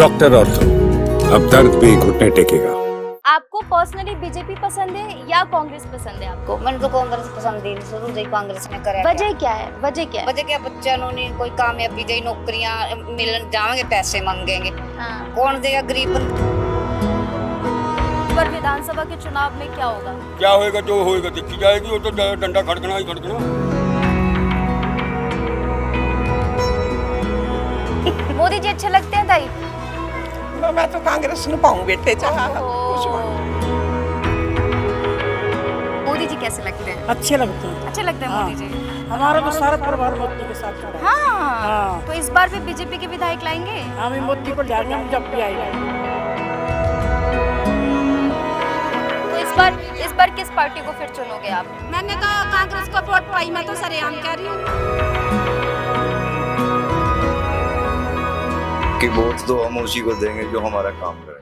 Doctor ortho, अब दर्द भी घुटने टेकेगा। आपको पर्सनली बीजेपी पसंद है या कांग्रेस पसंद है आपको? मैंने तो कांग्रेस पसंद ही शुरू से ही कांग्रेस ने करा। वजह क्या है? वजह क्या है? वजह क्या, बच्चों ने कोई कामयाबी दे, नौकरियां मिलन जाएंगे, पैसे मांगेंगे, कौन देगा गरीब बंदा। पर विधानसभा के चुनाव में क्या होगा? क्या होएगा, जो होएगा देखी जाएगी। वो तो डंडा खड़कना ही खड़कना। मोदी जी अच्छे लगते हैं ताई? मैं तो कांग्रेस न पाऊं बेटे चाह मोदी जी कैसे लगते हैं? अच्छे लगते हैं। अच्छे लगते हैं मोदी जी। हमारा तो सारा परिवार मोदी के साथ खड़ा है। हाँ। तो इस बार भी बीजेपी के विधायक लाएंगे? हम मोदी को जाएंगे, हम जब भी आएंगे। तो इस बार किस पार्टी को फिर चुनोगे आप? मैंने तो कांग्रेस को वोट पाई, मैं तो सरेआम कह रही हूँ कि वोट तो हम उसी को देंगे जो हमारा काम करे।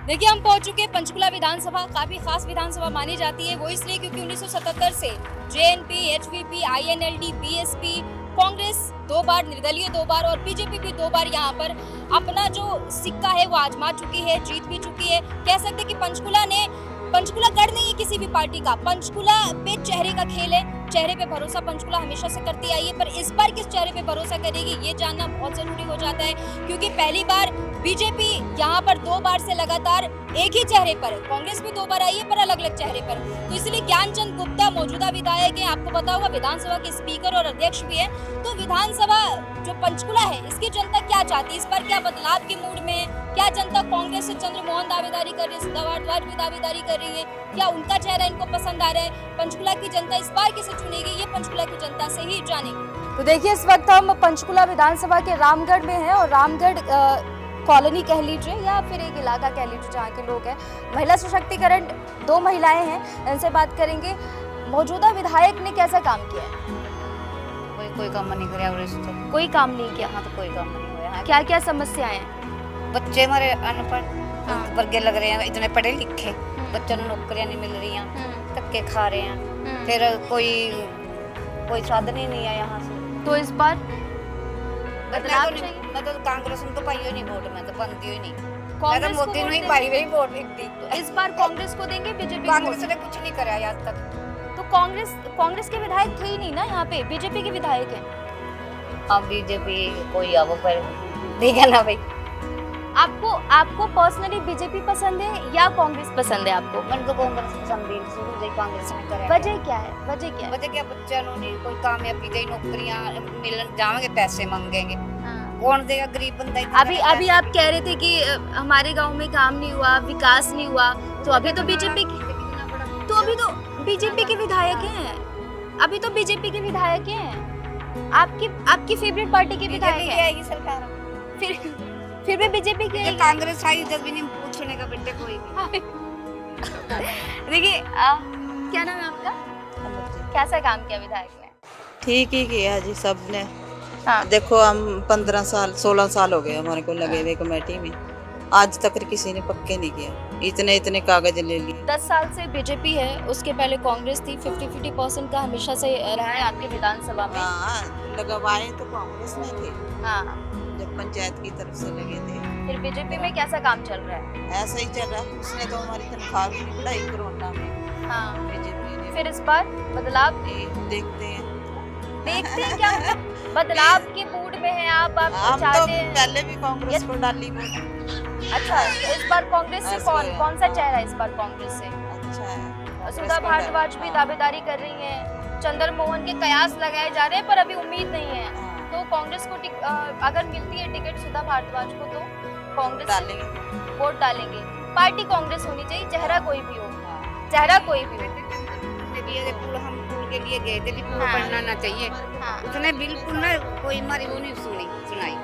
देखिए, हम पहुंच चुके हैं पंचकुला विधानसभा। काफी खास विधानसभा मानी जाती है, वो इसलिए क्योंकि 1977 से जेएनपी, एचवीपी, आईएनएलडी, बीएसपी, कांग्रेस 2 बार, निर्दलीय 2 बार और बीजेपी भी 2 बार यहाँ पर अपना जो सिक्का है वो आजमा चुकी है, जीत भी चुकी है। कह सकते कि पंचकुला गढ़ नहीं है किसी भी पार्टी का। पंचकुला पे चेहरे का खेल है, चेहरे पे भरोसा पंचकुला हमेशा से करती आई है। पर इस बार किस चेहरे पे भरोसा करेगी ये जानना बहुत जरूरी हो जाता है, क्योंकि पहली बार बीजेपी यहाँ पर 2 बार से लगातार एक ही चेहरे पर, कांग्रेस भी 2 बार आई है पर अलग अलग चेहरे पर। तो इसलिए ज्ञानचंद गुप्ता मौजूदा विधायक है, आपको पता होगा विधानसभा के स्पीकर और अध्यक्ष भी है। तो विधानसभा जो पंचकुला है इसकी जनता क्या चाहती है, इस बार क्या बदलाव के मूड में है? क्या जनता कांग्रेस से चंद्रमोहन दावेदारी कर रही है, सिद्धा भारद्वाज भी दावेदारी कर रही है? क्या उनका चेहरा इनको पसंद आ रहा है? पंचकुला की जनता इस बार किसे चुनेगी, ये पंचकुला की जनता से ही जानेंगे। तो देखिए, इस वक्त हम पंचकुला विधानसभा के रामगढ़ में हैं और रामगढ़ कॉलोनी कह लीजिए या फिर एक इलाका कह लीजिए जहाँ के लोग हैं। महिला सशक्तिकरण 2 महिलाएं हैं, इनसे बात करेंगे। मौजूदा विधायक ने कैसा काम किया है? कोई काम नहीं कराया और तो कोई काम नहीं किया। यहाँ तो कोई काम नहीं हुआ। क्या क्या समस्याएं हैं? बच्चे हमारे अनपढ़ वर्गे लग रहे हैं, इतने पढ़े लिखे, बच्चों को नौकरियां नहीं मिल रही हैं, धक्के खा रहे हैं, फिर कोई साधन ही नहीं है यहाँ से। तो इस बार बदलाव चाहिए। मैं तो कांग्रेस में तो पाई ही नहीं वोट, मैं तो बनती ही नहीं। मैं कांग्रेस तो को मोदी वोट नहीं देंगे? पाई हुई वोट दी। तो इस बार कांग्रेस को देंगे, बीजेपी को? कांग्रेस ने कुछ नहीं कराया आज तक। तो कांग्रेस के विधायक थे ही नहीं ना यहाँ पे, बीजेपी के विधायक हैं। अब बीजेपी कोई अब पर देगा ना भाई। आपको पर्सनली बीजेपी पसंद है या कांग्रेस पसंद है आपको? मैंने तो कांग्रेस पसंद ही शुरू से ही कांग्रेस ने करा। वजह क्या है? वजह क्या है? वजह क्या, बच्चों ने कोई कामयाबी दे, नौकरियां मिलन जाएंगे, पैसे मांगेंगे, कौन देगा गरीब बंदा। अभी आप कह रहे थे कि हमारे गांव में काम नहीं हुआ, विकास नहीं हुआ, तो अभी तो बीजेपी के विधायक हैं। अभी तो बीजेपी के विधायक हैं। आपकी फेवरेट पार्टी के विधायक हैं। सरकार फिर भी बीजेपी के कांग्रेस आई जब भी नहीं पूछने का बेटे कोई भी। देखिए, क्या नाम है आपका? कैसा काम किया विधायक ने? ठीक ही किया जी सबने। हाँ। देखो, हम 15 साल 16 साल हो गए हमारे को लगे हुए कमेटी में, आज तक किसी ने पक्के नहीं किया। इतने कागज ले लिए। 10 साल से बीजेपी है, उसके पहले कांग्रेस थी। 50-50% का हमेशा से रहा है आपके विधानसभा में। हाँ, लगवाए तो कांग्रेस में थे। हाँ, जब पंचायत की तरफ से लगे थे। फिर बीजेपी में कैसा काम चल रहा है? ऐसा ही चल रहा है। उसने तो हमारी तनख्वाह भी नहीं बढ़ाई कोरोना में। हाँ, बीजेपी ने। फिर इस बार बदलाव देखते हैं क्या बदलाव के मूड में है आप हम तो चाहते हैं? पहले भी कांग्रेस को डाली वोट। अच्छा, तो इस बार कांग्रेस से कौन सा चेहरा है? इस बार कांग्रेस से अच्छा है। सुधा भारद्वाज भी दावेदारी कर रही हैं, चंद्रमोहन के कयास लगाए जा रहे हैं, पर अभी उम्मीद नहीं है। तो कांग्रेस को अगर मिलती है टिकट सुधा भारद्वाज को, तो कांग्रेस डालेंगे, वोट डालेंगे। पार्टी कांग्रेस होनी चाहिए, चेहरा कोई भी हो, चेहरा कोई भी हो। हम पुल के लिए गए थे, पुल बनना ना चाहिए। उसने बिल्कुल ना कोई हमारी वो नहीं सुनाई।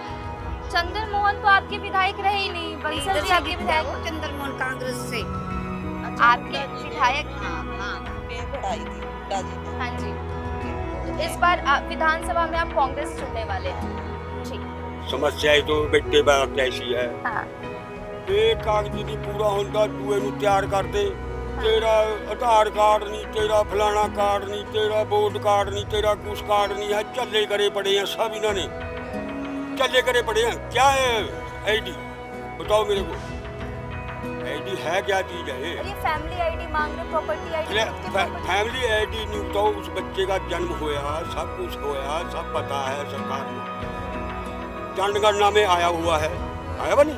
चंद्रमोहन तो आपके विधायक रहे ही नहीं, बंसल जी आपके विधायक। चंद्रमोहन कांग्रेस से आपके विधायक। बढ़ाई थी बुड्ढा जी ने। हाँ जी। तो इस बार विधानसभा में आप कांग्रेस चुनने वाले हैं। ठीक। समस्या तो बेटे बात ऐसी है, हाँ। एक कागज नहीं पूरा होता, दूए ਨੂੰ ਤਿਆਰ ਕਰਦੇ। तेरा आधार कार्ड नहीं, तेरा फलाना कार्ड नहीं, तेरा वोट कार्ड नहीं, तेरा कुछ कार्ड नहीं है। चले करे पड़े हैं सब, इन्होंने चले करे पड़े हैं। क्या है आईडी? बताओ मेरे को, आईडी है क्या चीज है ये? और ये फैमिली आईडी मांग रहे, प्रॉपर्टी आईडी, फैमिली आईडी नहीं तो उस बच्चे का जन्म होया, सब कुछ होया, सब पता है सरकार को, जनगणना में आया हुआ है, आया बनी।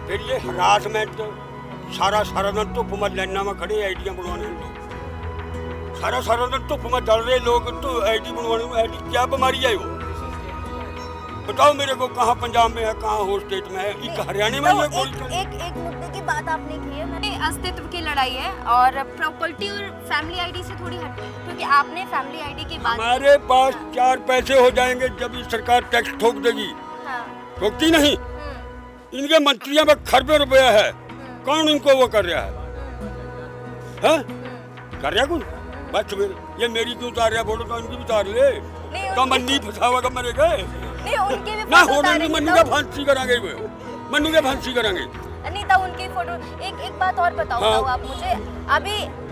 फिर ये हरासमेंट, सारा दिन तो फुमत लाइना में खड़े आईडियां बनवाने लोग, सारा दिन तो फुमत डल रहे लोग, तो आईडी बनवाने में, आईडी क्या बीमारी है वो? बताओ मेरे को, कहाँ पंजाब में है, कहाँ हो स्टेट में है, एक हरियाणा में है कोई? एक मुद्दे की बात आपने की है, मैंने अस्तित्व की लड़ाई है और प्रॉपर्टी और फैमिली आईडी से थोड़ी हट, क्योंकि आपने फैमिली आईडी की बात हमारे पास 4 पैसे हो जाएंगे जब ये सरकार टैक्स ठोक देगी। ठोकती नहीं, इनके मंत्रियों में खरबों रुपया है, कौन इनको वो कर रहा है? कर रहा कुछ? बस ये मेरी क्यों उतार रहा फोटो, तो इनकी भी उतार ले, तो मन्नी फंसावा का मरे गए ना, हो मन्नू का फांसी करांगे, मन्नू का फांसी करांगे। नहीं तो उनकी फोटो, एक बात और बताओ आप मुझे,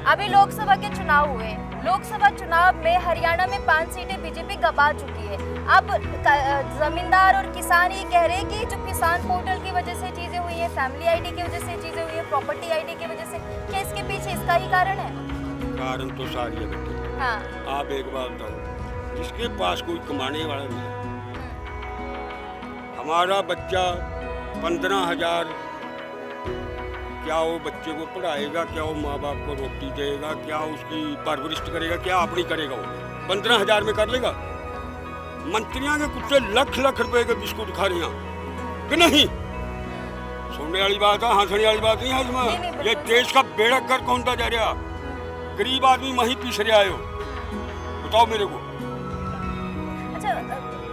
अभी लोकसभा के चुनाव हुए, लोकसभा चुनाव में हरियाणा में 5 सीटें बीजेपी गवा चुकी है। अब जमींदार और किसान ये कह रहे हैं कि जो किसान पोर्टल की वजह से चीजें हुई है, फैमिली आईडी की वजह से चीजें हुई है, प्रॉपर्टी आईडी की वजह से, क्या इसके पीछे इसका ही कारण है? कारण तो सारी है बेटे। हाँ। आप एक बात बताओ, जिसके पास कोई कमाने वाला नहीं, हमारा बच्चा 15,000, क्या वो बच्चे को पढ़ाएगा, क्या वो माँ बाप को रोटी देगा, क्या उसकी परवरिश करेगा, क्या अपनी करेगा? वो 15,000 में कर लेगा? मंत्रियों के कुत्ते लाख रुपए के बिस्कुट खा रहे हैं कि नहीं? सुनने वाली बात है, हंसने वाली बात नहीं है इसमें। ये देश का बेड़ा गर्क होता जा रहा, गरीब आदमी वहीं पीस रहा है। बताओ मेरे को।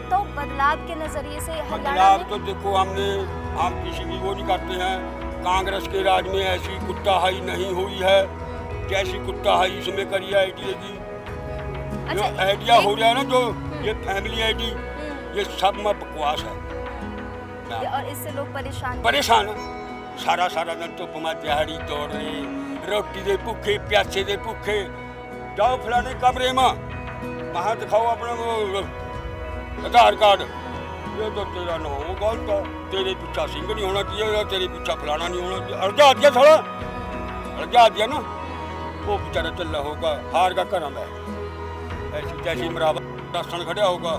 तो बदलाव के नजरिए से बदलाव तो देखो, हम किसी भी वो नहीं करते हैं। कांग्रेस के राज में ऐसी कुत्ताहाई नहीं हुई है जैसी कुत्ताहाई इसमें करी है आईडी की। जो आइडिया हो रहा है ना, जो ये फैमिली आईडी, ये सब में बकवास है और इससे लोग परेशान है। सारा दिन तो पमा दिहाड़ी तोड़ रहे, रोटी दे भूखे, प्यासे दे भूखे। जाओ फलाने कमरे में, वहाँ दिखाओ अपना वो आधार कार्ड, ये तो तेरा ना हो गलत है, तेरे पीछा सिंह नहीं होना चाहिए, तेरे पीछा फलाना नहीं होना चाहिए। अर्जा दिया थोड़ा, अर्जा दिया ना, वो बेचारा चल रहा होगा, हार का करम है, ऐसी तैसी मरावत राशन खड़ा होगा,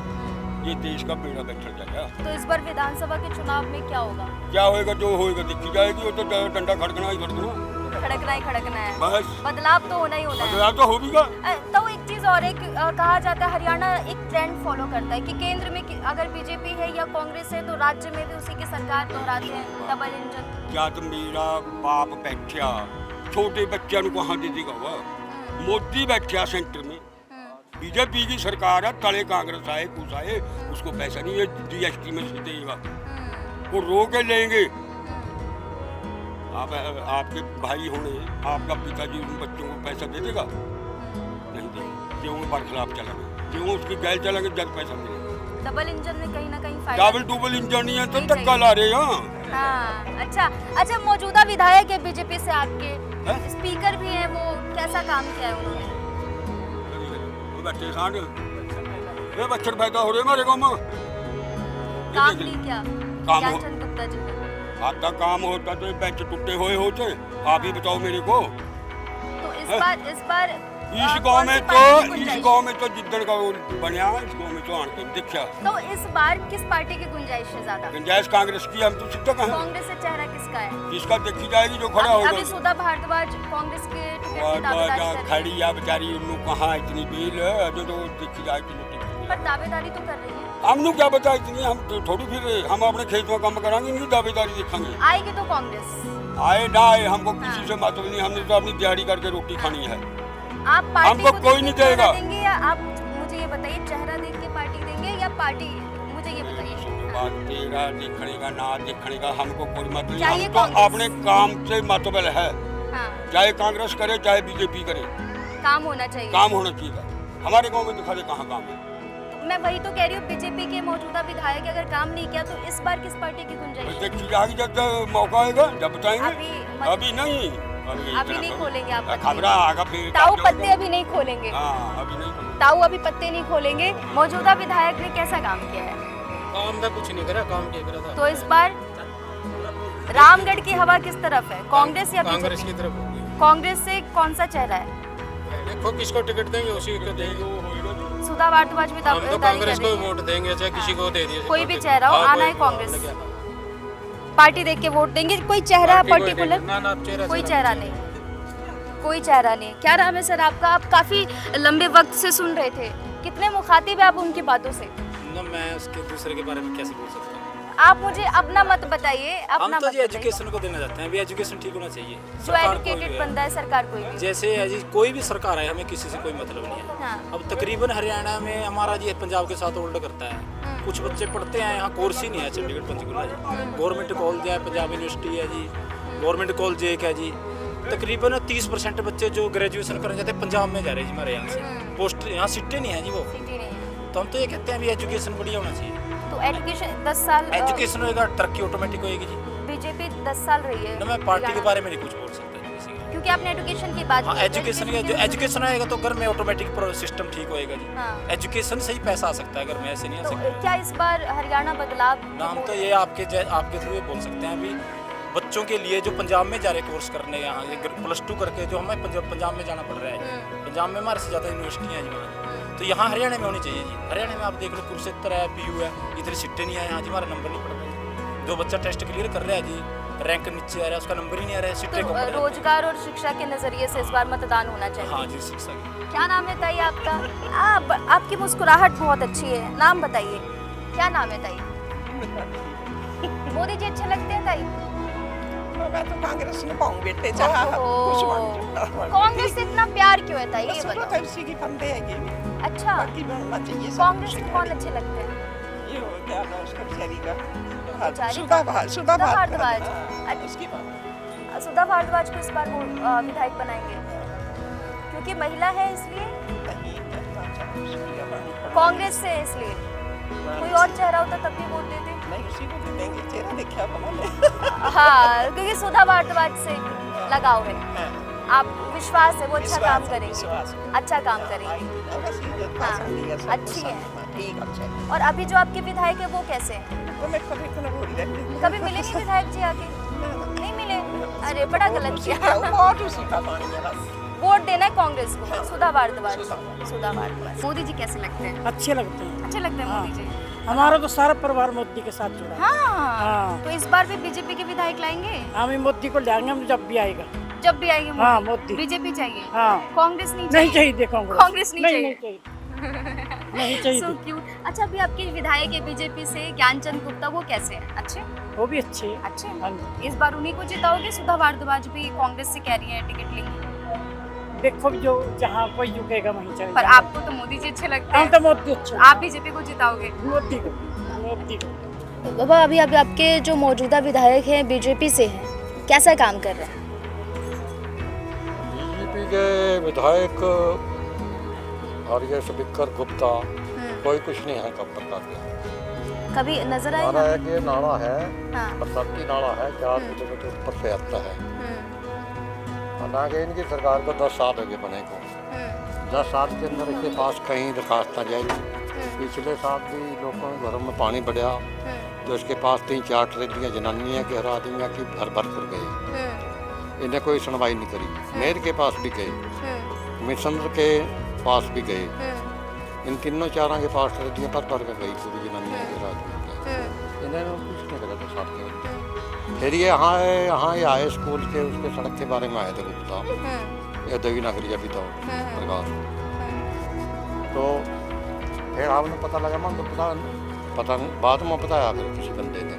ये देश का बेड़ा बैठा जाएगा। तो इस बार विधानसभा के चुनाव में क्या होगा? क्या होएगा, जो होएगा देखी जाएगी। वो तो डंडा खड़कना ही खड़कना है, बस बदलाव तो होना ही होना है। बदलाव तो होगा। तो एक चीज और है, कहा जाता है हरियाणा एक ट्रेंड फॉलो करता है कि केंद्र में अगर बीजेपी है या कांग्रेस है तो राज्य में भी उसी की सरकार दोहराते हैं, डबल इंजन। क्या तो मेरा बाप बैठा छोटे बच्चों को कहाँ दे देगा? मोदी बैठा सेंटर में, बीजेपी की सरकार है, तले कांग्रेस आए कुछ आए, उसको पैसा नहीं है, जीएसटी में से देगा, वो रो के लेंगे। आपके भाई होने, आपका पिताजी उन बच्चों को पैसा दे देगा? नहीं देगा। क्यों बरखिलाफ चलेंगे, क्यों उसकी गैल चलेंगे, जब पैसा मिलेगा। डबल इंजन में कहीं ना कहीं फायदा, डबल इंजन नहीं है तो धक्का ला रहे हैं। हाँ, अच्छा, मौजूदा विधायक है बीजेपी से आपके, स्पीकर भी हैं, वो कैसा काम किया है उन्होंने? बच्चे सांड, ये बच्चे पैदा हो रहे हमारे गाँव में, काम नहीं किया काम हो, गुप्ता जी ने। आपका काम होता तो बेंच टूटे हुए होते। आप ही बताओ मेरे को। तो इस बार इस गांव में तो जिद्दड़ का बनया, इस गांव में तो आन के देखा। तो इस बार किस पार्टी की गुंजाइश है ज्यादा? गुंजाइश कांग्रेस की, हम तो सीधा कहें। कांग्रेस से चेहरा किसका है? किसका देखी जाएगी, जो खड़ा होगा। अभी सुधा भारद्वाज कांग्रेस के टिकट की दावेदारी कर रही है। खड़ी है बेचारी, उन्होंने कहाँ इतनी बेल है, जो तो देखी जाएगी। पर दावेदारी तो कर रही है। हमने क्या बता इतनी, हम तो थोड़ी फिर हम अपने खेत में काम कराएंगे, इनकी दावेदारी देखेंगे। आएगी तो कांग्रेस आए ना आए, हमको किसी से मतलब नहीं, हमने तो अपनी दिहाड़ी करके रोटी खानी है। आप पार्टी हमको कोई नहीं देगा। या आप मुझे ये बताइए, चेहरा देख के पार्टी देंगे या पार्टी, मुझे ये बताइए। बात तेरा देखने का ना देखने का हमको कोई मतलब नहीं, हम तो अपने काम से मतबल है। चाहे कांग्रेस करे चाहे बीजेपी करे, काम होना चाहिए, काम होना चाहिए। हमारे गाँव में दिखा दे कहाँ काम है। मैं वही तो कह रही हूँ, बीजेपी के मौजूदा विधायक अगर काम नहीं किया तो इस बार किस पार्टी की गुंजाइश? देखिए आगे जब मौका आएगा जब बताएंगे। अभी नहीं, अभी नहीं खोलेंगे आप खबर आएगा फिर। ताऊ पत्ते अभी नहीं खोलेंगे। हाँ, अभी नहीं, ताऊ अभी पत्ते नहीं खोलेंगे। मौजूदा विधायक ने कैसा काम किया है? काम था कुछ नहीं करा, काम क्या करा था। तो इस बार रामगढ़ की हवा किस तरफ है, कांग्रेस या कांग्रेस बीजेपी? की तरफ होगी। कांग्रेस से कौन सा चेहरा है? देखो किसको टिकट देंगे उसी को देंगे। सुधा भारद्वाज भी हम तो दावेदारी कांग्रेस कर को रही है। वोट देंगे, चाहे किसी को दे दिए। कोई भी चेहरा हो, हाँ, आना है कोई- कांग्रेस। पार्टी देख के वोट देंगे, कोई चेहरा पार्टी कोई पर्टिकुलर? देंगे। ना चेहरा कोई चेहरा नहीं, कोई चेहरा नहीं। क्या नाम है सर आपका? आप काफी लंबे वक्त से सुन रहे थे, कितने मुखातिब है आप उनकी बातों से? ना मैं उसके दूसरे के बारे में कैसे बोल सकता हूँ। आप मुझे अपना मत बताइए, हम अपना तो मत जी बताइए। एजुकेशन को देना चाहते हैं, अभी एजुकेशन ठीक होना चाहिए। जो सरकार कोई एजुकेटेड भी बंदा है, सरकार कोई भी। जैसे कोई भी सरकार है, हमें किसी से कोई मतलब नहीं है। हाँ। अब तकरीबन हरियाणा में हमारा जी पंजाब के साथ उल्टा करता है। कुछ बच्चे पढ़ते हैं, यहाँ कोर्स ही नहीं है चंडीगढ़ पंचकुला जी। गवर्नमेंट कॉलेज है, पंजाब यूनिवर्सिटी है जी, गवर्नमेंट कॉलेज एक है जी। तकरीबन 30% बच्चे जो ग्रेजुएशन करने जाते हैं पंजाब में जा रहे हैं जी हमारे यहाँ से। पोस्ट यहाँ सीटें नहीं है जी वो। सिटी नहीं है। तो हम तो ये कहते हैं अभी एजुकेशन बढ़िया होना चाहिए। तो एजुकेशन 10 साल एजुकेशन होएगा, तरक्की ऑटोमेटिक होएगी जी। बीजेपी 10 साल रही है। ना मैं पार्टी के बारे में नहीं कुछ बोल सकता जी किसी का। क्योंकि आपने एजुकेशन की बात हाँ, की है, एजुकेशन का जो एजुकेशन आएगा तो घर में ऑटोमेटिक सिस्टम ठीक होएगा जी। हाँ। एजुकेशन से ही पैसा आ सकता है, घर में ऐसे नहीं आ तो सकता। क्या इस बार हरियाणा बदलाव? नाम तो ये आपके थ्रू ये बोल सकते हैं अभी बच्चों के लिए जो पंजाब में जा रहे कोर्स करने, यहाँ +2 करके जो हमें पंजाब में जाना पड़ रहा है। पंजाब में हमारे से ज़्यादा यूनिवर्सिटियाँ हैं जी वहाँ, तो यहाँ हरियाणा में होनी चाहिए जी। हरियाणा में आप देख लो कुरुक्षेत्र है, PU है, इधर सीटें नहीं है यहाँ जी, हमारा नंबर नहीं पड़ रहा। जो बच्चा टेस्ट क्लियर कर रहा है जी, रैंक नीचे आ रहा है, उसका नंबर ही नहीं आ रहा है, सीटें कम तो पड़ रही हैं। रोजगार और शिक्षा के नजरिए से इस बार मतदान होना चाहिए। हाँ जी, शिक्षा की। क्या नाम है ताई आपका? आपकी मुस्कुराहट बहुत अच्छी है, नाम बताइए, क्या नाम है ताई? मोदी जी अच्छे लगते हैं ताई? मैं तो कांग्रेस में पाऊं बेटे चाह कुछ कांग्रेस से इतना प्यार क्यों है ताई, ये बताओ बताओ। उसी की फंदे है अच्छा, बाकी में होना चाहिए सब कांग्रेस कुछ। में कौन अच्छे लगते हैं? ये हो क्या ना उसका बेचारी का बेचारी सुधा सुधा भारद्वाज भारद्वाज। उसकी बात सुधा भारद्वाज को इस बार वो विधायक बनाएंगे क्योंकि महिला है, इसलिए? नहीं करना चाहूँ उसकी अब कांग्रेस से है इसलिए? कोई और चेहरा होता तब भी वोट देते? नहीं उसी को भी देंगे, चेहरा देखा बना ले हाँ, क्योंकि सुधा भारद्वाज से लगाव है, आप विश्वास है वो अच्छा काम करेंगे, अच्छा काम करेंगे। हाँ, अच्छी है। ठीक अच्छा और अभी जो आपके विधायक है वो कैसे हैं? तो मैं कभी को ना बोल रही कभी मिले नहीं विधायक जी आके? नहीं मिले? अरे बड़ा गलत किया। बहुत उसी का पानी है बस वोट देना है कांग्रेस को, सुधा भारद्वाज। सुधा भारद्वाज। मोदी जी कैसे लगते हैं? अच्छे लगते हैं। अच्छे लगते हैं हाँ। मोदी जी? हमारा तो सारा परिवार मोदी के साथ जुड़ा है। हाँ, हाँ। तो इस बार भी बीजेपी के विधायक लाएंगे? हम मोदी को लाएंगे, हम जब भी आएगा। जब भी आएंगे हाँ, मोदी। बीजेपी चाहिए? हाँ। कांग्रेस नहीं नहीं चाहिए देखो कांग्रेस नहीं चाहिए? नहीं चाहिए नहीं चाहिए So cute। अच्छा, अभी आपके विधायक है बीजेपी से ज्ञानचंद गुप्ता, वो कैसे हैं? अच्छे? वो भी अच्छे हैं। अच्छे? हाँ जी। इस बार उन्हीं को जिताओगे? सुधा भारद्वाज भी कांग्रेस से कह रही है टिकट लेंगी, देखो जो जहाँ कोई झुकेगा वहीं चले पर जाएंगे। आपको तो मोदी जी अच्छे लगते हम हैं, तो मोदी अच्छे आप बीजेपी को जिताओगे? मोदी को बाबा, अभी आपके जो मौजूदा विधायक हैं बीजेपी से हैं, कैसा काम कर रहे हैं? बीजेपी के विधायक आर्य बिक्कर गुप्ता कोई कुछ नहीं है कब तक का। कभी नजर आए? नाला है कि नाला है, हाँ। बरसाती नाला है, 4 किलोमीटर ऊपर से आता है। हालांकि इनकी सरकार को 10 साल हो गए बने को। 10 साल के अंदर इसके पास कहीं दरखास्त आ जाएगी। पिछले साल भी लोगों के घरों में पानी बढ़ा, तो इसके पास 3-4 ट्रेलियाँ जनानियाँ के हर आदमी की भर भर कर गए। इन्हें कोई सुनवाई नहीं करी। मेयर के पास भी गए, कमिश्नर के पास भी गए, इन तीनों चारों के पास ट्रेलियाँ भर भर कर गई पूरी जनानियाँ के आदमी के। इन्हें कुछ नहीं करा 10 साल के अंदर। फिर ये यहाँ ये आए स्कूल के उसके सड़क के बारे में आए थे गुप्ता, ये देवी नगरी अभी तो प्रकाश। तो फिर आपने पता लगा, मैं तो पता नहीं, बाद में बताया फिर किसी बंदे ने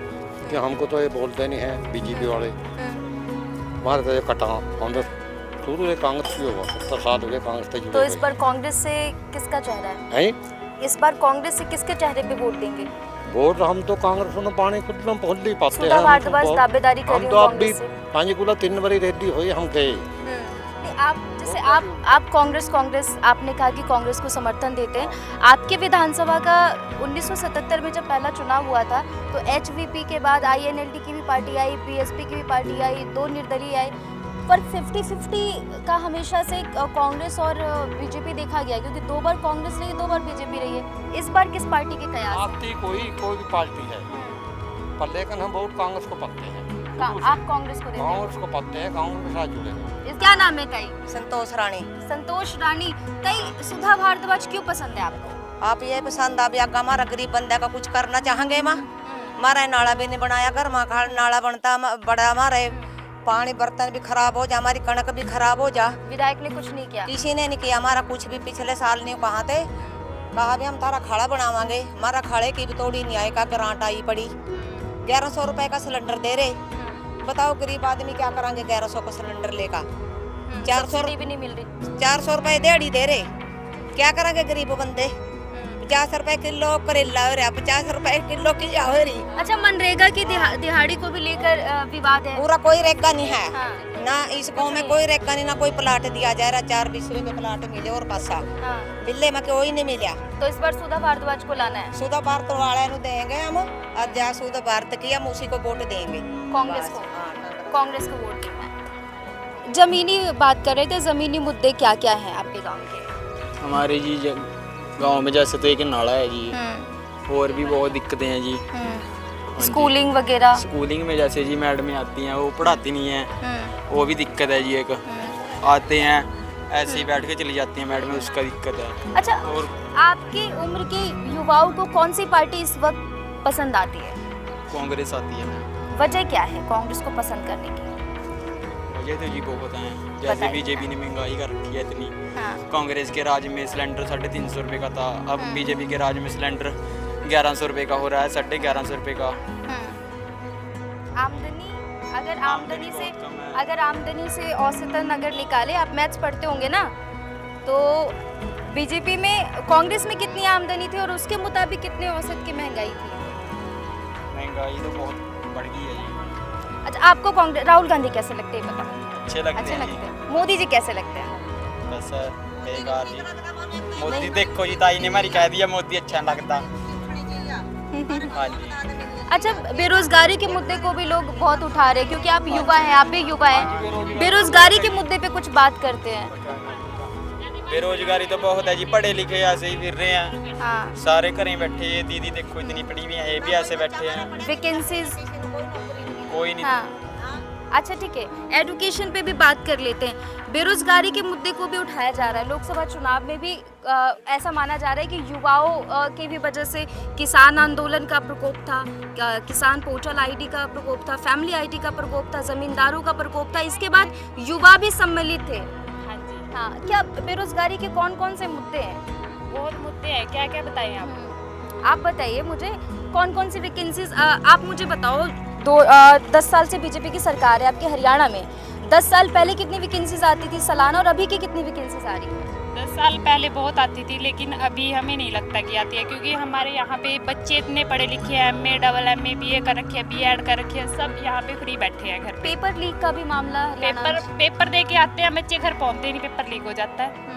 कि हमको तो ये बोलते नहीं है बीजेपी वाले, हमारे तो ये कटा हम तो शुरू से कांग्रेस की होगा, 70 साल हो गए कांग्रेस से जुड़े। तो इस बार कांग्रेस से किसका चेहरा है? इस बार कांग्रेस से किसके चेहरे पे वोट देंगे? वोट हम तो कांग्रेस में पानी खुद में भूल नहीं पाते सुधा भारद्वाज दावेदारी कर रही हम है तो अब भी कांग्रेस से। 5 गुला 3 बारी रेडी हुई हम गए। आप जैसे आप कांग्रेस आपने कहा कि कांग्रेस को समर्थन देते हैं। आपके विधानसभा का 1977 में जब पहला चुनाव हुआ था तो HVP के बाद INLD की भी पार्टी आई, BSP की भी पार्टी आई, 2 निर्दलीय आए। पर 50-50 का हमेशा से कांग्रेस और बीजेपी देखा गया है, क्योंकि 2 बार कांग्रेस रही है, 2 बार बीजेपी रही है। इस बार किस पार्टी के कयास हैं? आपकी कोई भी पार्टी है, पर लेकिन हम वोट कांग्रेस को पकते हैं। आप कांग्रेस को देते हैं? कांग्रेस को पकते हैं, कांग्रेस के साथ जुड़े हैं। क्या नाम है ताई? संतोष रानी। संतोष रानी। ताई, सुधा भारद्वाज क्यों पसंद है आपको? आप ये पसंद आप या हमारा गरीब बंदा का कुछ करना चाहेंगे माँ? हमारा नाला भी नहीं बनाया, घर में नाला बनता बड़ा, हमारे पानी बर्तन भी खराब हो जा, हमारी कणक भी खराब हो जा। विधायक ने कुछ नहीं किया? किसी ने नहीं किया हमारा कुछ भी। पिछले साल नहीं कहा थे, कहा भी हम तारा खाड़ा बनावांगे, हमारा खाड़े की भी तोड़ी नहीं आएगा, ग्रांट आई पड़ी। 1100 रुपए का सिलेंडर दे रहे, बताओ गरीब आदमी क्या करेंगे 1100 का सिलेंडर लेगा। 400 भी नहीं मिल रही। 400 रुपए दिहाड़ी दे रहे, क्या करेंगे गरीब बंदे। 50 रुपए किलो करेला हो रहा, 50 रुपए किलो की हो रही। अच्छा, मनरेगा की दिहाड़ी को भी लेकर विवाद है? पूरा कोई रेगा नहीं है। हाँ। ना इस गांव में कोई रेगा नहीं, ना कोई प्लाट दिया जा रहा। 4 20 रुपए प्लाट मिले और पासा बिल्ले में कोई नहीं मिला। तो इस बार सुधा भारद्वाज को लाना है? सुधा भारत वाले नु देंगे हम, और जा सुधा भारत की हम उसी को वोट देंगे, कांग्रेस को। कांग्रेस को वोट देना है। जमीनी बात कर रहे थे, जमीनी मुद्दे क्या क्या हैं आपके गांव के? हमारे जी गांव में जैसे तो एक नाला है जी, और भी बहुत दिक्कतें हैं जी। स्कूलिंग वगैरह? स्कूलिंग में जैसे जी मैडमें आती हैं, वो पढ़ाती नहीं हैं, वो भी दिक्कत है जी। एक आते हैं ऐसे ही बैठ के चली जाती हैं मैडमें, उसका दिक्कत है। अच्छा, और आपकी उम्र के युवाओं को कौन सी पार्टी इस वक्त पसंद आती है? कांग्रेस आती है। वजह क्या है कांग्रेस को पसंद करने की? वजह तो जी बहुत हैं, जैसे बीजेपी ने महंगाई कर रखी है इतनी। कांग्रेस के राज में सिलेंडर 350 रुपए का था, अब बीजेपी के राज में सिलेंडर 1100 रुपए का हो रहा है, 1150 रुपए का। आमदनी अगर आमदनी से औसतन अगर निकाले, आप मैथ्स पढ़ते होंगे ना, तो बीजेपी में कांग्रेस में कितनी आमदनी थी और उसके मुताबिक कितने औसत की महंगाई थी? महंगाई तो बहुत बढ़ गई है जी। अच्छा, आपको कांग्रेस राहुल गांधी कैसे लगते हैं बताओ? अच्छे लगते हैं। मोदी जी कैसे लगते हैं? बस बेकार जी। मोदी देखो जी, ताई ने हमारी कह दिया मोदी अच्छा लगता। हाँ जी। अच्छा, बेरोजगारी के मुद्दे को भी लोग बहुत उठा रहे हैं, क्योंकि आप युवा हैं, आप भी युवा हैं। बेरोजगारी के मुद्दे पे कुछ बात करते हैं। बेरोजगारी तो बहुत है जी, पढ़े लिखे ऐसे ही फिर रहे हैं। हाँ। सारे घरें बैठे हैं, दीदी देखो इतनी पढ़ी हुई है, ये भी ऐसे बैठे हैं। वैकेंसीज कोई नहीं। हाँ। अच्छा ठीक है, एजुकेशन पे भी बात कर लेते हैं। बेरोजगारी के मुद्दे को भी उठाया जा रहा है। लोकसभा चुनाव में भी ऐसा माना जा रहा है कि युवाओं की भी वजह से किसान आंदोलन का प्रकोप था, किसान पोर्टल आईडी का प्रकोप था, फैमिली आईडी का प्रकोप था, जमींदारों का प्रकोप था। इसके बाद युवा भी सम्मिलित थे। हाँ जी। हाँ, क्या बेरोजगारी के कौन कौन से मुद्दे हैं? बहुत मुद्दे हैं, क्या क्या बताएं आप बताइए मुझे, कौन कौन सी वैकेंसीज आप मुझे बताओ। 10 साल से बीजेपी की सरकार है आपके हरियाणा में। 10 साल पहले कितनी वैकेंसीज आती थी सालाना, और अभी की कितनी वैकेंसीज आ रही है? 10 साल पहले बहुत आती थी, लेकिन अभी हमें नहीं लगता कि आती है, क्योंकि हमारे यहाँ पे बच्चे इतने पढ़े लिखे हैं, MA, AA, BA कर रखे हैं, B.Ed कर रखे हैं, सब यहाँ पे फ्री बैठे हैं घर पे। पेपर लीक का भी मामला? पेपर दे के आते हैं बच्चे, घर पहुँचते नहीं, पेपर लीक हो जाता है।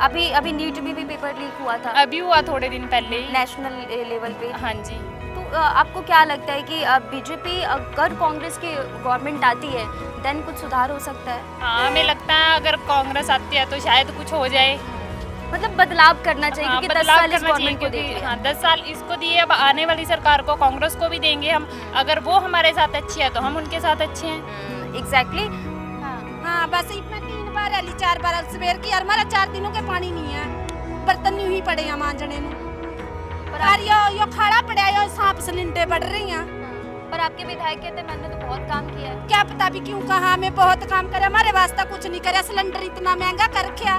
अभी नीट में भी पेपर लीक हुआ था? अभी हुआ थोड़े दिन पहले ही, नेशनल लेवल पे। हाँ जी। तो आपको क्या लगता है कि बीजेपी अगर कांग्रेस की गवर्नमेंट आती है देन कुछ सुधार हो सकता है? हाँ, हमें लगता है अगर कांग्रेस आती है तो शायद कुछ हो जाए। मतलब बदलाव करना चाहिए, हाँ, क्योंकि 10 साल इस गवर्नमेंट को क्योंकि देखे। हाँ, 10 साल इसको दिए, अब आने वाली सरकार को, कांग्रेस को भी देंगे हम। अगर वो हमारे साथ अच्छी है तो हम उनके साथ अच्छे हैं। एग्जैक्टली। हाँ, बस इतना 3 बार अली 4 बार सवेर की, हमारा 4 दिनों के पानी नहीं है, बर्तन नहीं ही पड़े हैं मांजने में। पर यो खाड़ा पड़ा है, सांप सलिंटे बढ़ रही हैं। पर आपके विधायक कहते मैंने तो बहुत काम किया है। क्या पता भी क्यों कहा, हमें बहुत काम करे, हमारे वास्ते कुछ नहीं करे। सिलेंडर इतना महंगा कर रखा,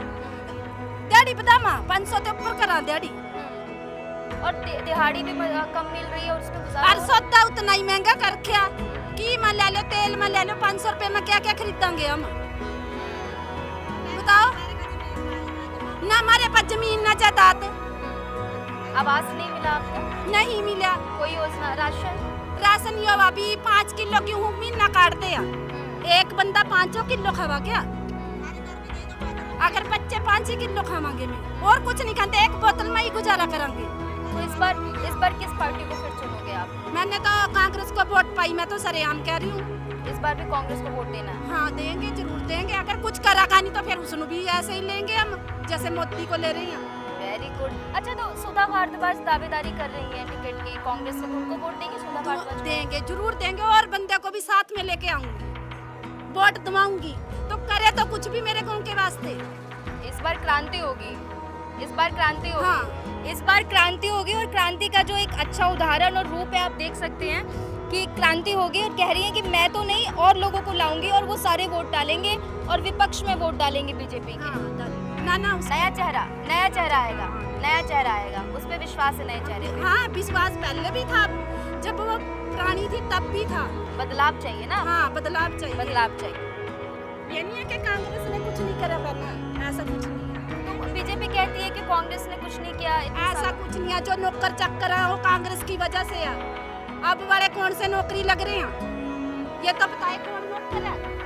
दिहाड़ी बदामा 500 के ऊपर करा दिहाड़ी, और दिहाड़ी भी कम मिल रही है, उसमें गुजारा 500 उतना ही महंगा कर रखा। घी में ले लो, तेल में ले लो, 500 रुपए में क्या क्या खरीदेंगे हम, बताओ ना। हमारे पास जमीन ना जायदाद। आवास नहीं मिला आपको? नहीं मिला। कोई योजना? राशन यो अभी 5 किलो गेहूं महीना काट दिया, एक बंदा 5 किलो खावा क्या? अगर बच्चे 5 किलो खावांगे में और कुछ नहीं खाते, एक बोतल में ही गुजारा करेंगे। तो इस बार किस पार्टी को फिर चुनोगे आप? मैंने तो कांग्रेस को वोट पाई, मैं तो सरेआम कह रही हूँ। इस बार भी कांग्रेस को वोट देना है। हाँ देंगे, जरूर देंगे। अगर कुछ करेगा नहीं तो फिर उसने भी ऐसे ही लेंगे हम, जैसे मोदी को ले रही हैं। Very good. अच्छा, तो सुधा भारद्वाज दावेदारी कर रही है टिकट की कांग्रेस से, तो उनको वोट देंगे सुधा भारद्वाज? देंगे, जरूर देंगे। और बंदे को भी साथ में लेके आऊंगी, वोट दवाऊंगी, तो करे तो कुछ भी मेरे गाँव के वास्ते। इस बार क्रांति होगी, इस बार क्रांति होगी। हाँ। इस बार क्रांति होगी, और क्रांति का जो एक अच्छा उदाहरण और रूप है आप देख सकते हैं कि क्रांति होगी, और कह रही है कि मैं तो नहीं और लोगों को लाऊंगी, और वो सारे वोट डालेंगे और विपक्ष में वोट डालेंगे बीजेपी के। ना नया चेहरा आएगा, नया चेहरा आएगा, उस पे विश्वास है नए चेहरे पे। हाँ, विश्वास पहले भी था, जब वो पुरानी थी तब भी था। बदलाव चाहिए ना? हाँ, बदलाव चाहिए, बदलाव चाहिए। ये नहीं है कि कांग्रेस ने कुछ नहीं करा पहले, ऐसा कुछ नहीं है। तो बीजेपी कहती है कि कांग्रेस ने कुछ नहीं किया। ऐसा कुछ नहीं है, जो नौकर चक्कर है वो कांग्रेस की वजह से है। अब बड़े कौन से नौकरी लग रहे हैं, ये तो बताए कौन नौकर है?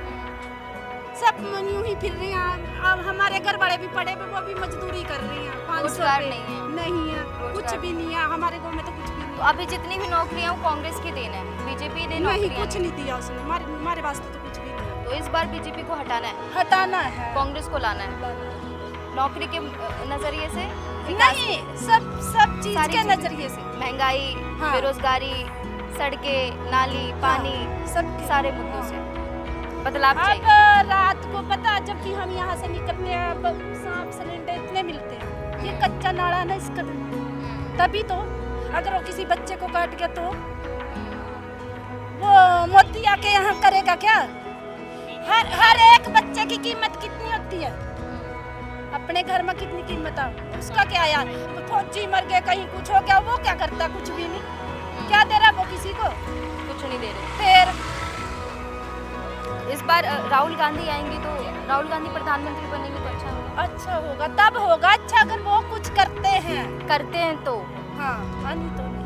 सब यूं ही फिर रहे हैं। अब हमारे घर वाले भी पड़े, वो भी मजदूरी कर रहे हैं। 500 नहीं है, कुछ भी नहीं है हमारे गाँव में, तो कुछ भी नहीं। तो अभी जितनी भी नौकरियां वो कांग्रेस की देना है, बीजेपी ने नहीं, कुछ नहीं दिया उसने हमारे वास्ते, तो कुछ भी नहीं। तो इस बार बीजेपी को हटाना है, कांग्रेस को लाना है नौकरी के नजरिए से? नहीं, सब चीज के नजरिए से। महंगाई, हाँ। बेरोजगारी, सड़कें, नाली, पानी, सब सारे मुद्दों से बदलाव चाहिए। अब रात को पता, जब भी हम यहाँ से निकलते हैं, अब सांप सिलेंडर इतने मिलते हैं, ये कच्चा नाला ना इसका, तभी तो अगर वो किसी बच्चे को काट गया तो वो मोदी आके यहाँ करेगा क्या? हर एक बच्चे की कीमत कितनी होती है? अपने घर में कितनी कीमत है उसका क्या यार? फौजी मर गए, कहीं कुछ हो गया, वो क्या करता? कुछ भी नहीं। क्या दे रहा वो किसी को? कुछ नहीं दे रहे। फिर इस बार राहुल गांधी आएंगे, तो राहुल गांधी प्रधानमंत्री बनेंगे तो अच्छा होगा। अच्छा होगा, तब होगा अच्छा अगर वो कुछ करते हैं तो। हाँ, नहीं तो नहीं।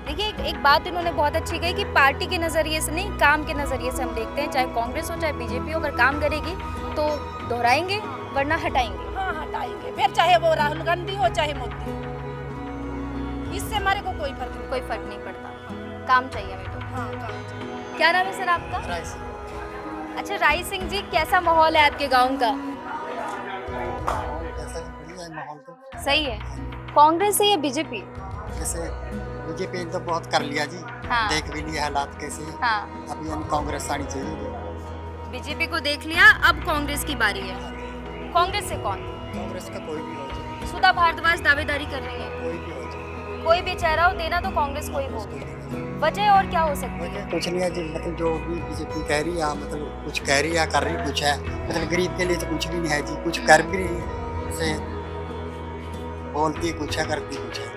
देखिए, एक बात इन्होंने बहुत अच्छी कही कि पार्टी के नजरिए से नहीं, काम के नजरिए से हम देखते हैं। चाहे कांग्रेस हो चाहे बीजेपी हो, अगर काम करेगी तो दोहराएंगे, वरना हटाएंगे। हाँ, हटाएंगे। फिर चाहे वो राहुल गांधी हो चाहे मोदी हो, इससे हमारे को कोई फर्क नहीं पड़ता। काम चाहिए हमें तो। हाँ, काम चाहिए। क्या नाम है सर आपका? अच्छा, राय सिंह जी, कैसा माहौल है आपके गाँव का? माहौल तो सही है। कांग्रेस है या बीजेपी? जैसे बीजेपी तो बहुत कर लिया जी। हाँ। देख भी लिया हालात कैसे हैं। हाँ। अभी हम कांग्रेस आनी चाहिए। बीजेपी को देख लिया, अब कांग्रेस की बारी है। कांग्रेस से कौन? कांग्रेस का कोई भी हो जाए। सुधा भारद्वाज दावेदारी कर रही है, कोई भी हो जाए, कोई भी चेहरा हो देना तो कांग्रेस को ही हो। वजह और क्या हो सकती है? कुछ नहीं है जी, मतलब जो भी बीजेपी कह रही है, मतलब कुछ कह रही है, कर रही कुछ है, मतलब गरीब के लिए तो कुछ भी नहीं है जी। कुछ कर भी रही है, जैसे बोलती कुछ है, करती कुछ है।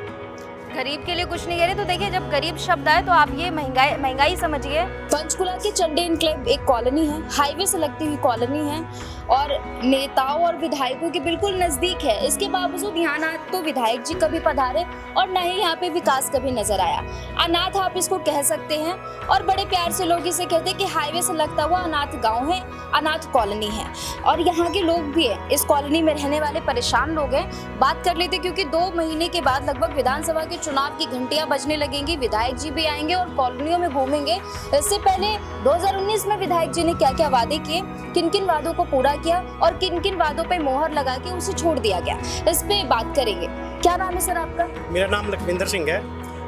गरीब के लिए कुछ नहीं कह रहे, तो देखिए, जब गरीब शब्द आए तो आप ये महंगाई समझिए। पंचकुला के चंडी इनक्लेव एक कॉलोनी है, हाईवे से लगती हुई कॉलोनी है, और नेताओं और विधायकों के बिल्कुल नजदीक है। इसके बावजूद यहाँ ना तो विधायक जी कभी पधारे और ना ही यहाँ पे विकास कभी नजर आया। अनाथ आप इसको कह सकते हैं, और बड़े प्यार से लोग इसे कहते हैं कि हाईवे से लगता हुआ अनाथ गाँव है, अनाथ कॉलोनी है। और यहाँ के लोग भी है, इस कॉलोनी में रहने वाले परेशान लोग हैं। बात कर लेते, क्योंकि 2 महीने के बाद लगभग विधानसभा के चुनाव की घंटियां बजने लगेंगी। विधायक जी भी आएंगे और कॉलोनियों में घूमेंगे। इससे पहले 2019 में विधायक जी ने क्या क्या वादे किए, किन किन वादों को पूरा किया और किन किन वादों पे मोहर लगा के उसे छोड़ दिया गया, इस पे बात करेंगे। क्या नाम है सर आपका? मेरा नाम लखविंदर सिंह है।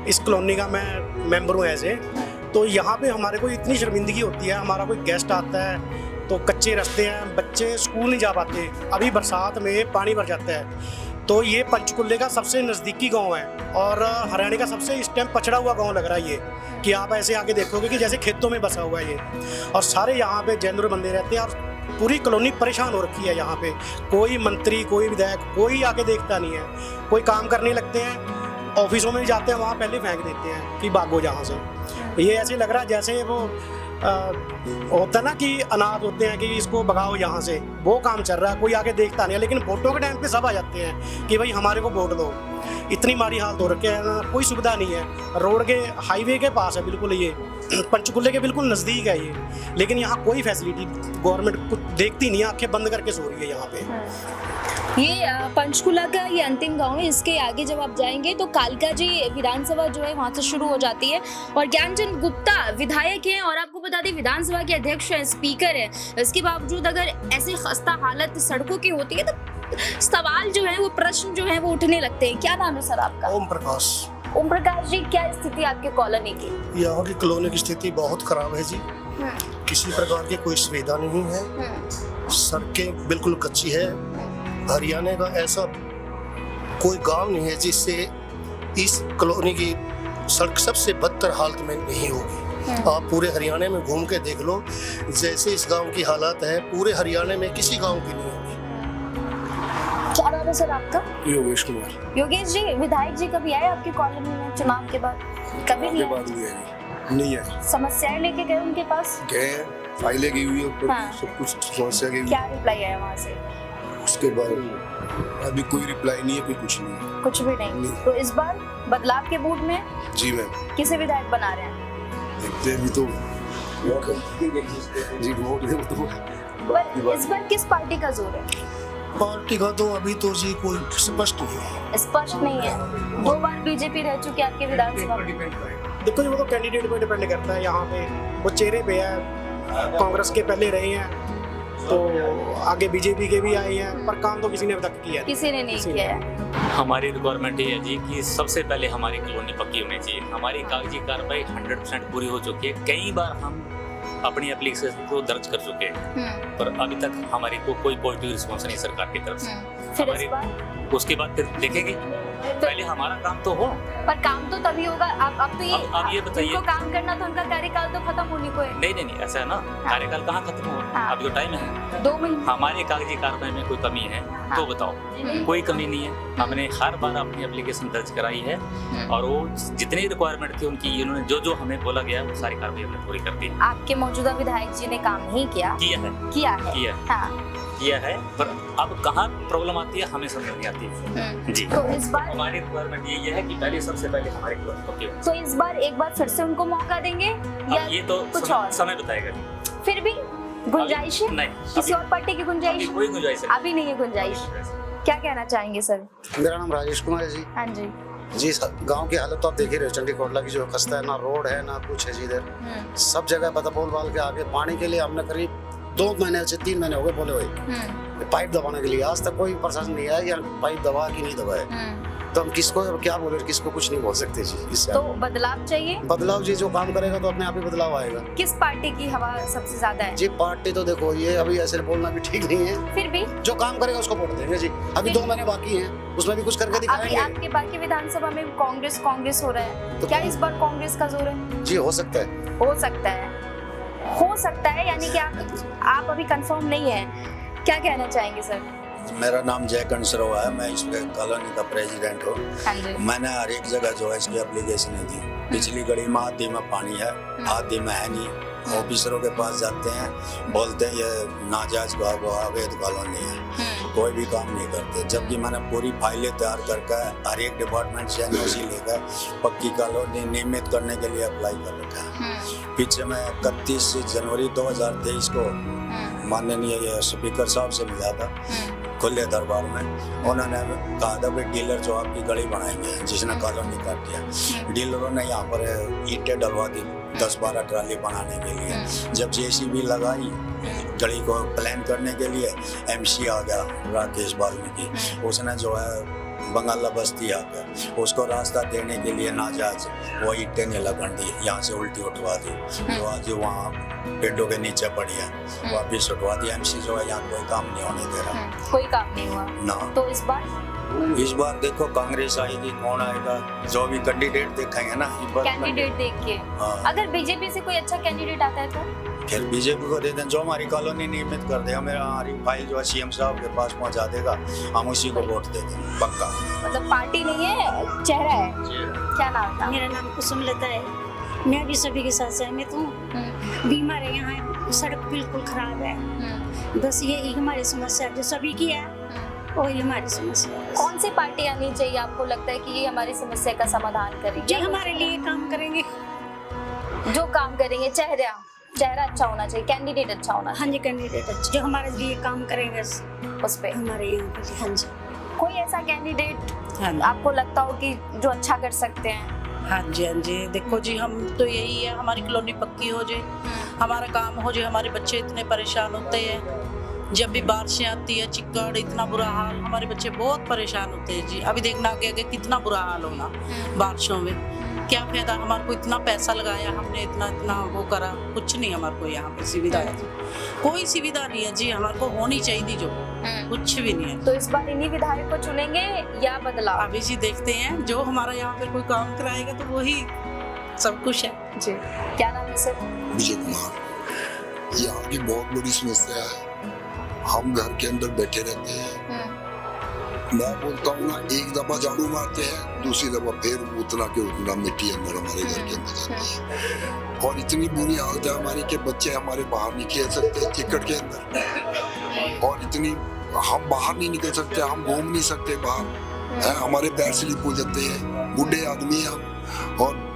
इस कॉलोनी का मैं मेंबर हूँ ऐसे। तो यहाँ पे हमारे को इतनी शर्मिंदगी होती है, हमारा कोई गेस्ट आता है तो कच्चे रास्ते हैं, बच्चे स्कूल नहीं जा पाते। अभी बरसात में पानी भर जाता है। तो ये पंचकुले का सबसे नज़दीकी गांव है और हरियाणा का सबसे इस टाइम पछड़ा हुआ गांव लग रहा है ये, कि आप ऐसे आके देखोगे कि जैसे खेतों में बसा हुआ है ये। और सारे यहाँ पे जैनर बंदे रहते हैं और पूरी कॉलोनी परेशान हो रखी है। यहाँ पे कोई मंत्री, कोई विधायक, कोई आके देखता नहीं है। कोई काम करने लगते हैं, ऑफिसों में जाते हैं, वहाँ पहले फेंक देते हैं कि भागो जहाँ से। ये ऐसे लग रहा है जैसे वो होता ना कि अनाथ होते हैं कि इसको भगाओ यहाँ से, वो काम चल रहा है। कोई आके देखता नहीं है, लेकिन वोटों के टाइम पे सब आ जाते हैं कि भाई हमारे को वोट दो। इतनी मारी हालत हो रखी है ना, कोई सुविधा नहीं है। रोड के हाईवे के पास है बिल्कुल, ये पंचकुले के बिल्कुल नज़दीक है ये, लेकिन यहाँ कोई फैसिलिटी गवर्नमेंट कुछ देखती नहीं है, आंखें बंद करके सो रही है यहाँ पे। ये पंचकुला का ये अंतिम गांव है। इसके आगे जब आप जाएंगे तो कालका जी विधानसभा जो है वहां से शुरू हो जाती है और ज्ञानचंद गुप्ता विधायक हैं और आपको बता दें विधानसभा के अध्यक्ष हैं, स्पीकर हैं। इसके बावजूद अगर ऐसी खस्ता हालत सड़कों की होती है तो सवाल जो है वो, प्रश्न जो है वो उठने लगते हैं। क्या नाम है सर आपका? ओम प्रकाश। ओम प्रकाश जी, क्या स्थिति आपके कॉलोनी की? यहाँ की कॉलोनी की स्थिति बहुत खराब है जी। किसी प्रकार की कोई सुविधा नहीं है, सड़कें बिल्कुल कच्ची है। हरियाणा का ऐसा कोई गांव नहीं है जिससे इस कॉलोनी की सड़क सबसे बदतर हालत में नहीं होगी। आप पूरे हरियाणा में घूम के देख लो, जैसे इस गांव की हालत है पूरे हरियाणा में किसी गांव की नहीं होगी। क्या नाम है सर आपका? योगेश कुमार। योगेश जी, विधायक जी कभी आए आपकी कॉलोनी में चुनाव के बाद? कभी नहीं नहीं है। समस्याएं लेके गए उनके पास? गए, फाइलें गई हुई है, हाँ। सब कुछ समस्या गई। क्या रिप्लाई आया वहाँ से? उसके बाद अभी कोई रिप्लाई नहीं है, कोई कुछ नहीं है। कुछ भी नहीं। तो इस बार बदलाव के मूड में जी मैम। किसे विधायक बना रहे हैं? देखते हैं अभी तो जी वोट दे तो। पर इस बार किस पार्टी का जोर है? पार्टी का तो अभी तो जी कोई स्पष्ट नहीं है। स्पष्ट नहीं है। 2 बार बीजेपी रह चुकी है आपके विधानसभा में। देखो जी वो तो कैंडिडेट पे डिपेंड करता है। यहाँ पे वो चेहरे पे है, कांग्रेस के पहले रहे हैं तो आगे बीजेपी के भी आए हैं, पर काम तो किसी ने अब तक किया किसी ने नहीं किया है। हमारी रिक्वायरमेंट ये है जी कि सबसे पहले हमारी कॉलोनी पक्की होनी चाहिए। हमारी कागजी कार्रवाई 100% पूरी हो चुकी है। कई बार हम अपनी एप्लीकेशन को दर्ज कर चुके हैं, पर अभी तक हमारी को कोई पॉजिटिव रिस्पॉन्स नहीं सरकार की तरफ से। फिर इस बार उसके बाद फिर देखेंगे, पहले हमारा काम तो हो। पर काम तो तभी होगा। अब तो अब ये बताइए, उनको काम करना तो उनका कार्यकाल तो खत्म होने को है। नहीं ऐसा है ना, कार्यकाल कहाँ खत्म हो, अभी तो टाइम है 2 महीने। हमारे कागजी कार्रवाई में कोई कमी है तो बताओ। कोई कमी नहीं है। हमने हर बार अपनी एप्लीकेशन दर्ज कराई है और वो जितनी रिक्वायरमेंट थी उनकी, उन्होंने जो हमें बोला गया वो सारी कार्रवाई हमने पूरी कर दी। आपके मौजूदा विधायक जी ने काम नहीं किया? किया है, पर अब कहाँ प्रॉब्लम आती है हमें समझ नहीं आती है जी। तो इस बार हमारी रिक्वायरमेंट ये है कि पहले सबसे पहले हमारी रिक्वायरमेंट। तो इस बार एक बार फिर से उनको मौका देंगे या ये तो कुछ और समय बताएगा। फिर भी गुंजाइश है? नहीं, किसी और पार्टी की गुंजाइश? कोई गुंजाइश अभी नहीं है गुंजाइश। क्या कहना चाहेंगे सर? मेरा नाम राजेश कुमार है जी। हाँ जी जी। गांव की हालत तो आप देख ही रहे हो, चंडी कोटला की जो खस्ता है, ना रोड है ना कुछ है जी। इधर सब जगह बतपोल वाल के आगे पानी के लिए हमने करीब 2 महीने से 3 महीने हो गए बोले हुए पाइप दबाने के लिए। आज तक कोई प्रशासन नहीं आया, या पाइप दबा कि नहीं दबाए। तो हम किसको क्या बोले, किसको कुछ नहीं बोल सकते जी। इससे तो बदलाव चाहिए। बदलाव जी, जो काम करेगा तो अपने आप ही बदलाव आएगा। किस पार्टी की हवा सबसे ज्यादा है? जी पार्टी तो देखो ये अभी ऐसे बोलना भी ठीक नहीं है, फिर भी जो काम करेगा उसको वोट देंगे जी। अभी 2 महीने बाकी हैं, उसमें भी कुछ करके दिखाएंगे। आपके बाकी विधानसभा में कांग्रेस हो रहा है, तो क्या इस बार कांग्रेस का जोर है? जी हो सकता है। हो सकता है यानी कि आप अभी कंफर्म नहीं है। क्या कहना चाहेंगे सर? मेरा नाम जय कंसरवा है, मैं इसके कॉलोनी का प्रेसिडेंट हूँ। मैंने हर एक जगह जो है इसकी एप्लीकेशन दी। पिछली गली में आधी में पानी है, आधी में है नहीं। ऑफिसरों के पास जाते हैं, बोलते हैं ये नाजायज अवैध कॉलोनी है, कोई भी काम नहीं करते। जबकि मैंने पूरी फाइलें तैयार करके हर एक डिपार्टमेंट से एनओसी लेकर पक्की कॉलोनी नियमित करने के लिए अप्लाई कर रखा है। पीछे मैं 31 जनवरी 2023 को माननीय स्पीकर साहब से मिला था खुले दरबार में। उन्होंने कहा था भाई डीलर जो आपकी गली बनाएंगे जिसने कॉलोनी काट दिया, डीलरों ने यहाँ पर ईंटें डलवा दी 10-12 ट्राली बनाने के लिए। जब जेसीबी लगाई गली को प्लान करने के लिए, एमसी आ गया राकेश वाल्मीकि, उसने जो है बंगाला बस्ती आ गया, उसको रास्ता देने के लिए नाजायज वो ईंटें नहीं लगन दी, यहाँ से उल्टी उठवा दी, जो आज वहाँ पेड़ों के नीचे पड़ी है वापिस उठवा दी। एमसी जो है यहाँ कोई काम नहीं होने दे रहा, कोई काम नहीं हुआ ना। तो इस बार देखो कांग्रेस आएगी, कौन आएगा, जो भी कैंडिडेट देखेंगे ना कैंडिडेट देख के। अगर बीजेपी से कोई अच्छा कैंडिडेट आता है तो फिर बीजेपी को दे दें, जो हमारी कॉलोनी नियमित कर देगा। हमारी फाइल जो है सीएम साहब के पास पहुंचा देगा, हम उसी को वोट दे देंगे पक्का। मतलब पार्टी नहीं है, चेहरा है। क्या नाम था? मेरा नाम कुसुमलता है। मैं भी सभी के साथ सहमत हूँ। बीमार है, यहाँ सड़क बिल्कुल खराब है। बस यही हमारी समस्या जो सभी की है वही हमारी समस्या है। कौन सी पार्टी आनी चाहिए आपको लगता है कि ये हमारी समस्या का समाधान करेगी? जो हमारे लिए काम करेंगे, जो काम करेंगे, चेहरा अच्छा होना चाहिए, कैंडिडेट अच्छा होना चाहिए। हाँ जी, कैंडिडेट अच्छा जो हमारे लिए काम करेंगे उस पे हमारे यहाँ पे। हाँ जी, कोई ऐसा कैंडिडेट हाँ जी। आपको लगता हो कि जो अच्छा कर सकते हैं? हाँ जी, हाँ जी, देखो जी, हम तो यही है, हमारी कॉलोनी पक्की हो जाए, हमारा काम हो जाए। हमारे बच्चे इतने परेशान होते हैं, जब भी बारिशें आती है, चिक्कड़, इतना बुरा हाल, हमारे बच्चे बहुत परेशान होते हैं जी। अभी देखना आगे आगे कितना बुरा हाल होना बारिशों में। क्या फायदा, हमारे को इतना पैसा लगाया हमने, इतना वो करा, कुछ नहीं हमारे को यहाँ पे सुविधा है, कोई सुविधा नहीं है जी। हमारे को होनी चाहिए जो, कुछ भी नहीं है। तो इस बार इन्हीं विधायक को चुनेंगे या बदलाव? अभी जी देखते हैं, जो हमारा यहाँ पे कोई काम कराएगा तो वही सब कुछ है जी। क्या नाम है सर? विजय कुमार। यहाँ की बहुत बड़ी समस्या है, हम घर के अंदर बैठे रहते हैं। मैं बोलता हूँ ना, एक दफा झाड़ू मारते हैं, दूसरी दफा फिर उतना मिट्टी अंदर हमारे घर के अंदर जाती है। और इतनी बुरी हालत है हमारी कि बच्चे हमारे बाहर नहीं खेल सकते चिकड़ के अंदर, और इतनी हम बाहर नहीं निकल सकते, हम घूम नहीं सकते बाहर है, हमारे पैर स्लिप हो जाते हैं। बूढ़े आदमी हैं और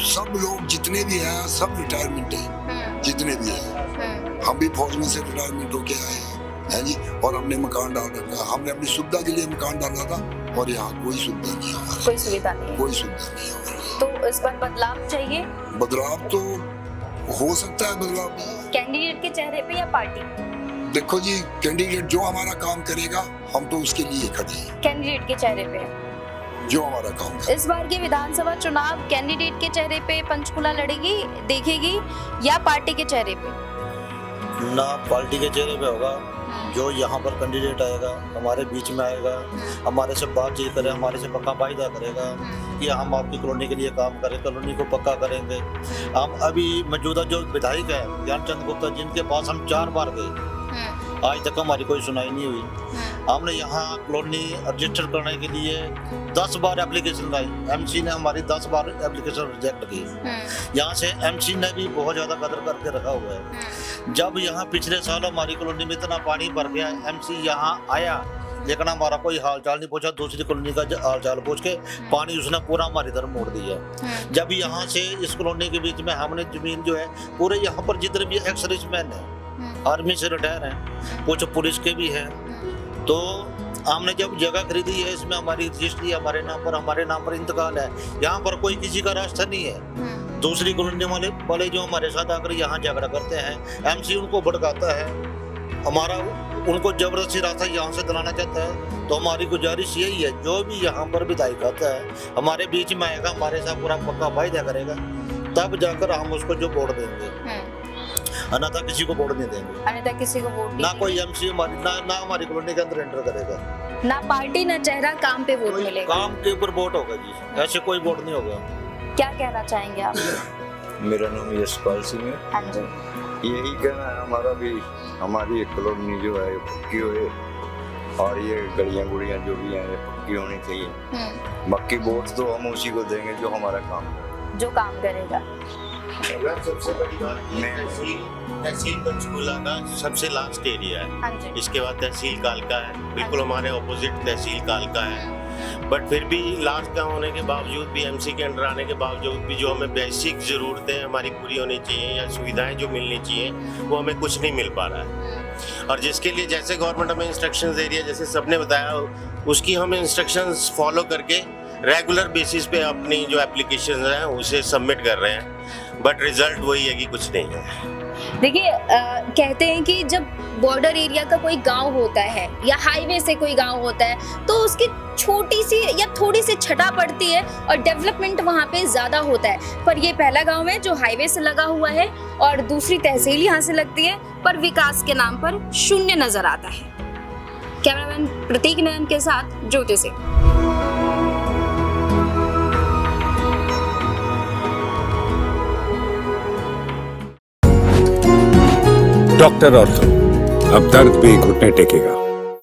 सब लोग जितने भी हैं सब रिटायरमेंट है, जितने भी हैं। हम भी फौज में से रिटायरमेंट होके आए हैं, है जी। और हमने मकान डाल रखा, हमने अपनी सुविधा के लिए मकान डाला था, और यहाँ कोई सुविधा नहीं है हमारे, कोई सुविधा नहीं, कोई सुविधा नहीं है हमारे। तो इस बार बदलाव चाहिए? बदलाव तो हो सकता है, बदलाव कैंडिडेट के चेहरे पे या पार्टी? देखो जी, कैंडिडेट जो हमारा काम करेगा हम तो उसके लिए खड़े हैं। कैंडिडेट के चेहरे पे जो हमारा काम करेगा। इस बार के विधानसभा चुनाव कैंडिडेट के चेहरे पे पंचकुला लड़ेगी, देखेगी, या पार्टी के चेहरे पे? ना पार्टी के चेहरे पे होगा, जो यहाँ पर कैंडिडेट आएगा हमारे बीच में आएगा, हमारे से बातचीत करे, हमारे से पक्का वायदा करेगा कि हम आपकी कॉलोनी के लिए काम करें, कॉलोनी को पक्का करेंगे। हम अभी मौजूदा जो विधायक है ज्ञानचंद गुप्ता, जिनके पास हम 4 बार गए, आज तक हमारी कोई सुनाई नहीं हुई। हमने यहाँ कॉलोनी रजिस्टर करने के लिए 10 बार एप्लीकेशन लाई, एमसी ने हमारी 10 बार एप्लीकेशन रिजेक्ट की। यहाँ से एमसी ने भी बहुत ज़्यादा कदर करके रखा हुआ है। जब यहाँ पिछले साल हमारी कॉलोनी में इतना पानी भर गया, एमसी यहाँ आया, लेकिन हमारा कोई हालचाल नहीं पूछा, दूसरी कॉलोनी का हालचाल पूछ के पानी उसने पूरा हमारी तरफ मोड़ दिया। जब यहाँ से इस कॉलोनी के बीच में हमने जमीन जो है, पूरे यहाँ पर जितने भी एक्स सर्विसमैन है, आर्मी से रिटायर हैं, कुछ पुलिस के भी हैं, तो हमने जब जगह खरीदी है, इसमें हमारी रजिस्ट्री हमारे नाम पर इंतकाल है, यहाँ पर कोई किसी का रास्ता नहीं है। दूसरी कॉलोनी वाले जो हमारे साथ आकर यहाँ झगड़ा करते हैं, एमसी उनको भड़काता है, हमारा उनको जबरदस्ती रास्ता यहाँ से दिलाना चाहता है। तो हमारी गुजारिश यही है, जो भी यहाँ पर विधायक आता है हमारे बीच में आएगा, हमारे साथ पूरा पक्का वायदा करेगा, तब जाकर हम उसको जो वोट देंगे, अन्यथा किसी को वोट नहीं देंगे। अन्यथा किसी को वोट ना कोई एमसी ना हमारी कॉलोनी के अंदर एंटर करेगा, ना पार्टी ना चेहरा, काम पे वोट मिलेगा। काम के ऊपर वोट होगा जी, ऐसे कोई वोट नहीं होगा। क्या कहना चाहेंगे आप? मेरा नाम यशपाल सिंह है। हाँ जी। यही कहना है हमारा भी, हमारी कॉलोनी जो है पक्की होए, और ये गलियां गुड़ियां जो भी हैं पक्की होनी चाहिए। बाकी वोट तो हम उसी को देंगे जो हमारा काम करेगा। सबसे बड़ी बात तहसील पंचकूला का सबसे लास्ट एरिया है, इसके बाद तहसील कालका है, बिल्कुल हमारे ऑपोजिट तहसील कालका है। बट फिर भी लास्ट का होने के बावजूद भी, एमसी के अंडर आने के बावजूद भी, जो हमें बेसिक ज़रूरतें हमारी पूरी होनी चाहिए या सुविधाएं जो मिलनी चाहिए, वो हमें कुछ नहीं मिल पा रहा है। और जिसके लिए जैसे गवर्नमेंट हमें इंस्ट्रक्शंस दे रही है, जैसे सबने बताया, उसकी हम इंस्ट्रक्शंस फॉलो करके रेगुलर बेसिस पे अपनी जो एप्लीकेशन हैं उसे सबमिट कर रहे हैं, बट रिजल्ट वही है कि कुछ नहीं है। देखिए, कहते हैं कि जब बॉर्डर एरिया का कोई गांव होता है या हाईवे से कोई गांव होता है, तो उसकी छोटी सी या थोड़ी सी छटा पड़ती है और डेवलपमेंट वहाँ पे ज़्यादा होता है। पर ये पहला गांव है जो हाईवे से लगा हुआ है और दूसरी तहसील यहाँ से लगती है, पर विकास के नाम पर शून्य नजर आता है। कैमरामैन प्रतीक नयन के साथ ज्योति सिंह। डॉक्टर ऑर्थो, अब दर्द भी घुटने टेकेगा।